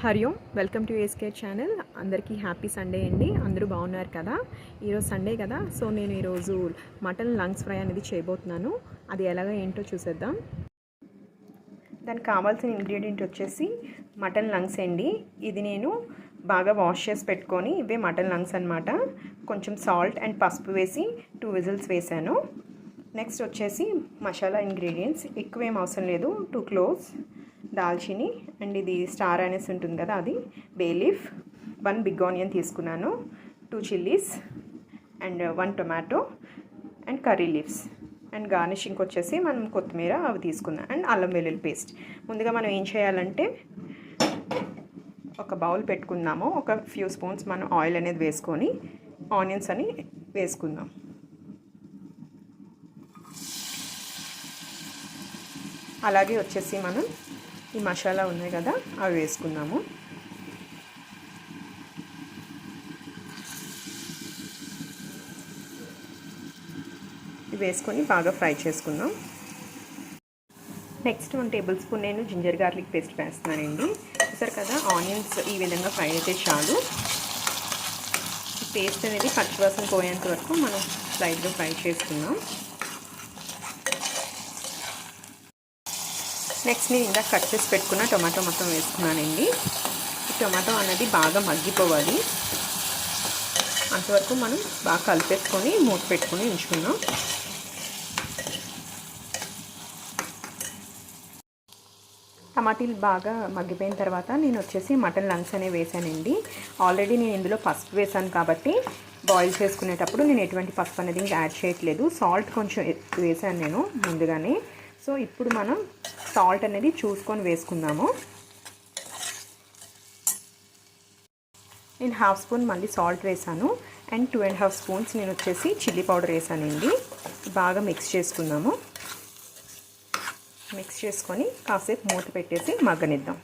Hari Om, welcome to ASK channel. అందరికీ happy Sunday అండి. అందరూ బాగున్నారు కదా? ఈరోజు సండే కదా, సో నేను ఈరోజు మటన్ లంగ్స్ ఫ్రై అనేది చేయబోతున్నాను. అది ఎలాగో ఏంటో చూసేద్దాం. దానికి కావాల్సిన ఇంగ్రీడియంట్ వచ్చేసి మటన్ లంగ్స్ అండి. ఇది నేను బాగా వాష్ చేసి పెట్టుకొని, ఇవే మటన్ లంగ్స్ అనమాట. కొంచెం సాల్ట్ అండ్ పసుపు వేసి 2 విజిల్స్ వేసాను. నెక్స్ట్ వచ్చేసి మసాలా ఇంగ్రీడియంట్స్ ఎక్కువేం అవసరం లేదు. 2 క్లోవ్స్, దాల్చిని అండ్ ఇది స్టార్ అనేసి ఉంటుంది కదా, అది బే లీఫ్, 1 బిగ్ ఆనియన్ తీసుకున్నాను, 2 chillies and 1 tomato and curry leaves and garnishing వచ్చేసి మనం కొత్తిమీర అవి తీసుకున్నాం అండ్ అల్లం వెల్లుల్లి పేస్ట్. ముందుగా మనం ఏం చేయాలంటే ఒక బౌల్ పెట్టుకుందాము. ఒక ఫ్యూ స్పూన్స్ మనం ఆయిల్ అనేది వేసుకొని ఆనియన్స్ అని వేసుకుందాం. అలాగే వచ్చేసి మనం ఈ మసాలా ఉన్నాయి కదా, అవి వేసుకుందాము. ఇవి వేసుకొని బాగా ఫ్రై చేసుకుందాం. నెక్స్ట్ 1 టేబుల్ స్పూన్ నేను జింజర్ గార్లిక్ పేస్ట్ వేస్తున్నానండి. చూసారు కదా, ఆనియన్స్ ఈ విధంగా ఫ్రై అయితే చాలు. ఈ పేస్ట్ అనేది పచ్చివాసన పోయేంత వరకు మనం స్లైడ్గా ఫ్రై చేసుకుందాం. నెక్స్ట్ నేను ఇందాక కట్ చేసి పెట్టుకున్న టొమాటో మొత్తం వేసుకున్నానండి. ఈ టొమాటో అనేది బాగా మగ్గిపోవాలి, అంతవరకు మనం బాగా కలిపేసుకొని మూత పెట్టుకొని ఉంచుకుందాం. టమాటీలు బాగా మగ్గిపోయిన తర్వాత నేను వచ్చేసి మటన్ లంగ్స్ అనేవి వేసానండి. ఆల్రెడీ నేను ఇందులో పసుపు వేసాను కాబట్టి బాయిల్ చేసుకునేటప్పుడు నేను ఎటువంటి పసుపు అనేది యాడ్ చేయట్లేదు. సాల్ట్ కొంచెం వేసాను నేను ముందుగానే. సో ఇప్పుడు మనం సాల్ట్ అనేది చూసుకొని వేసుకుందాము. నేను 1/2 స్పూన్ మళ్ళీ సాల్ట్ వేసాను అండ్ 2.5 స్పూన్స్ నేను వచ్చేసి చిల్లీ పౌడర్ వేసానండి. బాగా మిక్స్ చేసుకుందాము. మిక్స్ చేసుకొని కాసేపు మూత పెట్టేసి మగ్గనిద్దాం.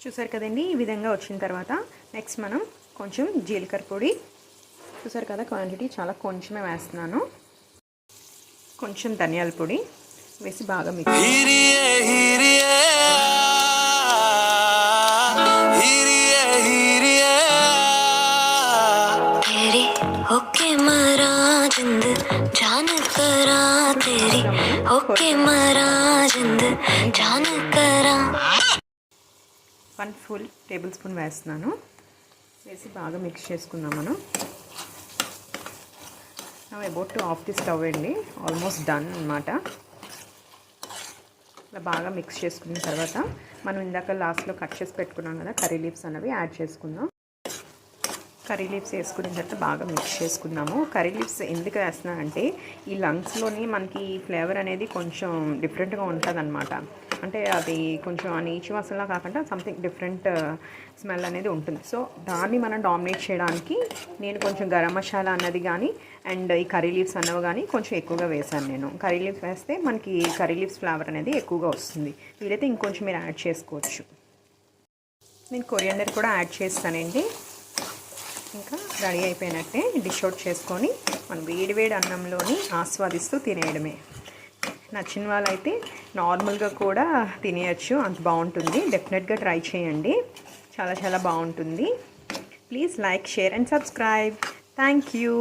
చూసారు కదండి, ఈ విధంగా వచ్చిన తర్వాత నెక్స్ట్ మనం కొంచెం జీలకర్ర పొడి, చూసారు కదా క్వాంటిటీ చాలా కొంచెమే వేస్తున్నాను, కొంచెం ధనియాల పొడి వేసి బాగా mix. One full table spoon వేస్తున్నాను. వేసి బాగా మిక్స్ చేసుకుందాం మనం. About to of the stove అండి, ఆల్మోస్ట్ డన్ అనమాట. ఇలా బాగా మిక్స్ చేసుకున్న తర్వాత మనం ఇందాక లాస్ట్లో కట్ చేసి పెట్టుకున్నాం కదా కర్రీ లీవ్స్ అనేవి యాడ్ చేసుకుందాం. కర్రీ లీవ్స్ వేసుకున్న తర్వాత బాగా మిక్స్ చేసుకుందాము. కర్రీ లీవ్స్ ఎందుకు వేస్తున్నానంటే ఈ లంగ్స్లోని మనకి ఫ్లేవర్ అనేది కొంచెం డిఫరెంట్గా ఉంటుంది అనమాట. అంటే అది కొంచెం ఆ నీచు వాసనలా కాకుండా సంథింగ్ డిఫరెంట్ స్మెల్ అనేది ఉంటుంది. సో దాన్ని మనం డామినేట్ చేయడానికి నేను కొంచెం గరం మసాలా అన్నది కానీ అండ్ ఈ కర్రీ లీవ్స్ అన్నవి కానీ కొంచెం ఎక్కువగా వేసాను నేను. కర్రీ లీవ్స్ వేస్తే మనకి కర్రీ లీవ్స్ ఫ్లేవర్ అనేది ఎక్కువగా వస్తుంది. వీలైతే ఇంకొంచెం మీరు యాడ్ చేసుకోవచ్చు. నేను కొరియాండర్ కూడా యాడ్ చేస్తానండి. ఇంకా రెడీ అయిపోయినట్టే డిష్ అవుట్ చేసుకొని మనం వేడివేడి అన్నంలోని ఆస్వాదిస్తూ తినేయడమే. నచ్చిన వాళ్ళైతే నార్మల్గా కూడా తినేయచ్చు, అంత బాగుంటుంది. డెఫినెట్గా ట్రై చేయండి, చాలా చాలా బాగుంటుంది. Please like, share and subscribe. Thank you.